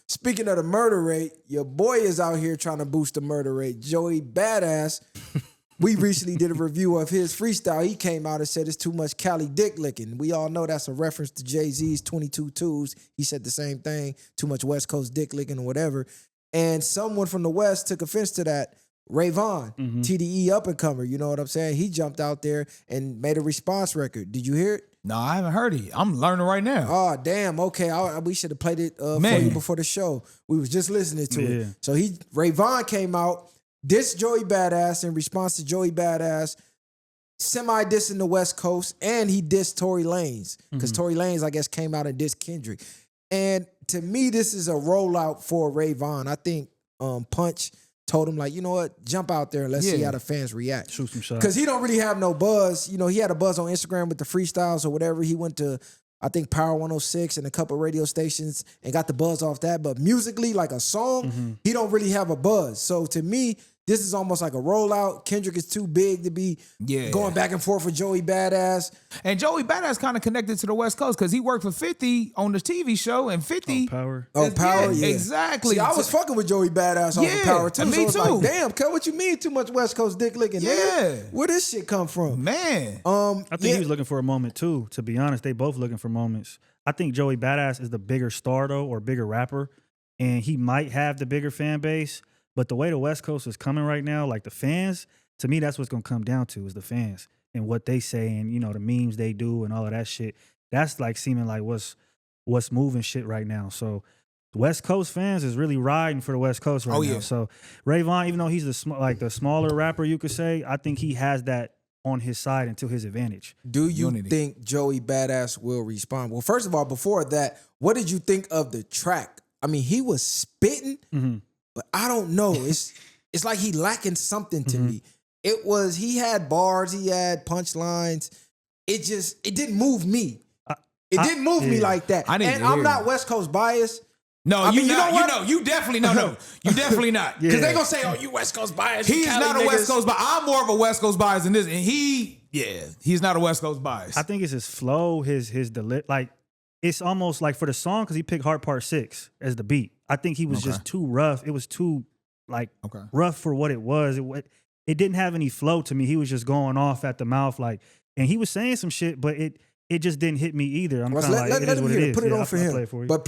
Speaking of the murder rate, your boy is out here trying to boost the murder rate. Joey Badazz. We recently did a review of his freestyle. He came out and said it's too much Cali dick licking. We all know that's a reference to Jay-Z's 22 Twos. He said the same thing, too much West Coast dick licking or whatever. And someone from the West took offense to that. Ray Vaughan, TDE up-and-comer, you know what I'm saying? He jumped out there and made a response record. Did you hear it? No, I haven't heard it. I'm learning right now. Oh, damn. Okay, we should have played it for you before the show. We was just listening to it. So Ray Vaughan came out, dissed Joey Badazz in response to Joey Badazz, semi-dissing the West Coast, and he dissed Tory Lanez. Because Tory Lanez, I guess, came out and dissed Kendrick. And to me, this is a rollout for Ray Vaughan. I think Punch told him, like, you know what, jump out there and let's see how the fans react. Shoot some shots. Because he don't really have no buzz. You know, he had a buzz on Instagram with the freestyles or whatever. He went to, I think, Power 106 and a couple radio stations and got the buzz off that. But musically, like a song, he don't really have a buzz. So to me, this is almost like a rollout. Kendrick is too big to be going back and forth with Joey Badazz. And Joey Badazz kind of connected to the West Coast because he worked for 50 on the TV show, and 50... Power. Power, yeah. Exactly. See, I was fucking with Joey Badazz on the Power, too. Me so too. Like, damn, cut what you mean too much West Coast dick licking, nigga? Where this shit come from? Man. I think he was looking for a moment, too. To be honest, they both looking for moments. I think Joey Badazz is the bigger star, though, or bigger rapper, and he might have the bigger fan base. But the way the West Coast is coming right now, like the fans, to me, that's what's going to come down to is the fans and what they say and, you know, the memes they do and all of that shit. That's like seeming like what's moving shit right now. So the West Coast fans is really riding for the West Coast right now. So Ray Vaughan, even though he's the smaller rapper, you could say, I think he has that on his side and to his advantage. Do you think Joey Badazz will respond? Well, first of all, before that, what did you think of the track? I mean, he was spitting. But I don't know. It's like he lacking something to me. He had bars, he had punchlines. It didn't move me. It didn't move me like that. And I'm not West Coast biased. No, you definitely no. You definitely not. Because they gonna say, "Oh, you West Coast biased." He's not a West Coast bias. I'm more of a West Coast bias than this, and he's not a West Coast bias. I think it's his flow, his like. It's almost like for the song because he picked Heart Part 6 as the beat. I think he was just too rough. It was too rough for what it was. It didn't have any flow to me. He was just going off at the mouth and he was saying some shit, but it just didn't hit me either. I'm kind of like, it is what it is. Put it on for him. Play it for you. But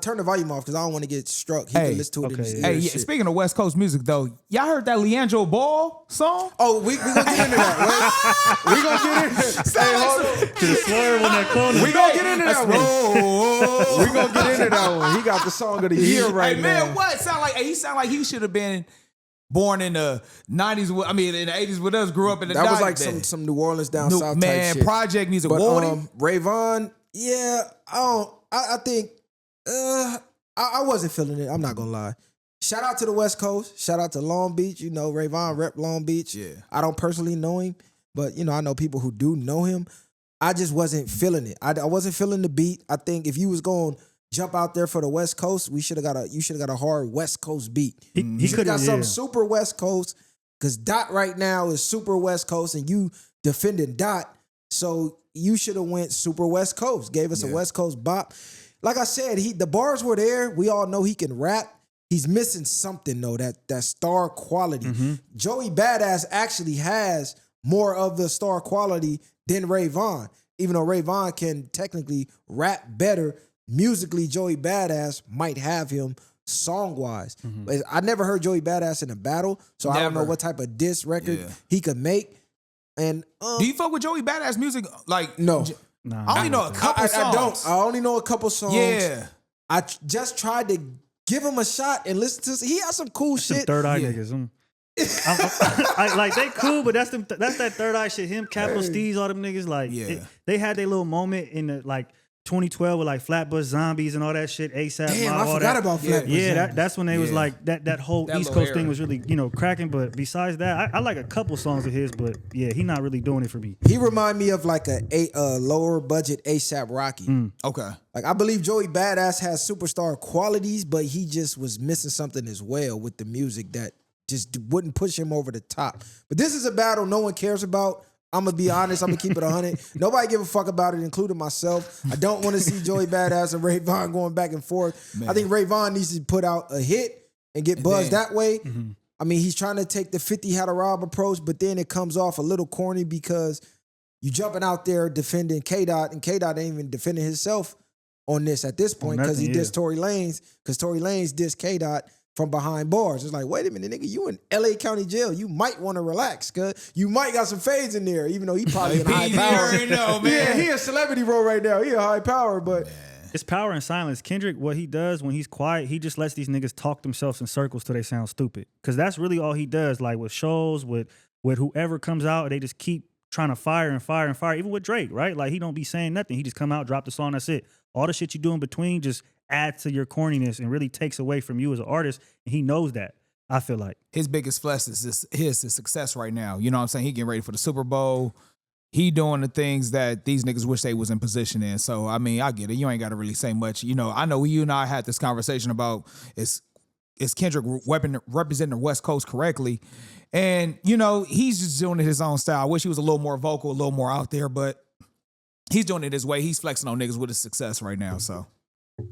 turn the volume off because I don't want to get struck. He can listen to it in his ears. Speaking of West Coast music, though, y'all heard that Leandro Ball song? Oh, we gonna get into that, right? We gonna get into that. To the swerve on that corner. We gonna get into that one. We gonna get into that one. He got the song of the year right now. Man, what? He sound like he should have been born in the 90s, in the 80s with us, grew up in the 90s. That was like some New Orleans down south type shit. Project music. But Ray Vaughan, I think I wasn't feeling it. I'm not gonna lie. Shout out to the West Coast. Shout out to Long Beach. You know, Ray Vaughan rep Long Beach. Yeah. I don't personally know him, but you know, I know people who do know him. I just wasn't feeling it. I wasn't feeling the beat. I think if you was going jump out there for the West Coast, you should have got a hard West Coast beat. He could have got something super West Coast because Dot right now is super West Coast and you defending Dot. So you should have went super West Coast, gave us a West Coast bop. Like I said, the bars were there. We all know he can rap. He's missing something though, that star quality. Joey Badazz actually has more of the star quality than Ray Vaughan. Even though Ray Vaughan can technically rap better, musically, Joey Badazz might have him song-wise. I never heard Joey Badazz in a battle, so I don't know what type of diss record he could make. And do you fuck with Joey Badazz music? Like no. I only know a couple songs. I only know a couple songs. Yeah. I just tried to give him a shot and listen to. He has some cool shit. Some third eye niggas. Like they cool, but that's that third eye shit. Him, Capital Steez, all them niggas. Like they had their little moment in the 2012 with like Flatbush Zombies and all that shit. ASAP. Damn, I forgot about Flatbush. Yeah, that's when they was like that whole East Coast thing was really cracking. But besides that, I like a couple songs of his, but yeah, he not really doing it for me. He remind me of like a lower budget ASAP Rocky. Okay, like I believe Joey Badazz has superstar qualities, but he just was missing something as well with the music that just wouldn't push him over the top. But this is a battle no one cares about. I'm gonna be honest. I'm gonna keep it 100. Nobody give a fuck about it, including myself. I don't want to see Joey Badazz and Ray Vaughn going back and forth. Man. I think Ray Vaughn needs to put out a hit and get buzzed that way. I mean, he's trying to take the 50 How to Rob approach, but then it comes off a little corny because you jumping out there defending K-Dot, and K-Dot ain't even defending himself on this at this point because he dissed Tory Lanez, because Tory Lanez dissed K-Dot from behind bars. It's like, wait a minute, nigga, you in LA County jail. You might want to relax, cuz you might got some fades in there, even though he probably in high power. Know, man. Yeah, he a celebrity role right now. He a high power, but it's power in silence. Kendrick, what he does when he's quiet, he just lets these niggas talk themselves in circles till they sound stupid. Because that's really all he does. Like with shows, with whoever comes out, they just keep trying to fire and fire and fire. Even with Drake, right? Like he don't be saying nothing. He just come out, drop the song, that's it. All the shit you do in between just adds to your corniness and really takes away from you as an artist. And he knows that, I feel like. His biggest flex is his success right now. You know what I'm saying? He getting ready for the Super Bowl. He doing the things that these niggas wish they was in position in. So, I mean, I get it. You ain't got to really say much. You know, I know you and I had this conversation about is Kendrick representing the West Coast correctly? And, you know, he's just doing it his own style. I wish he was a little more vocal, a little more out there, but he's doing it his way. He's flexing on niggas with his success right now, so.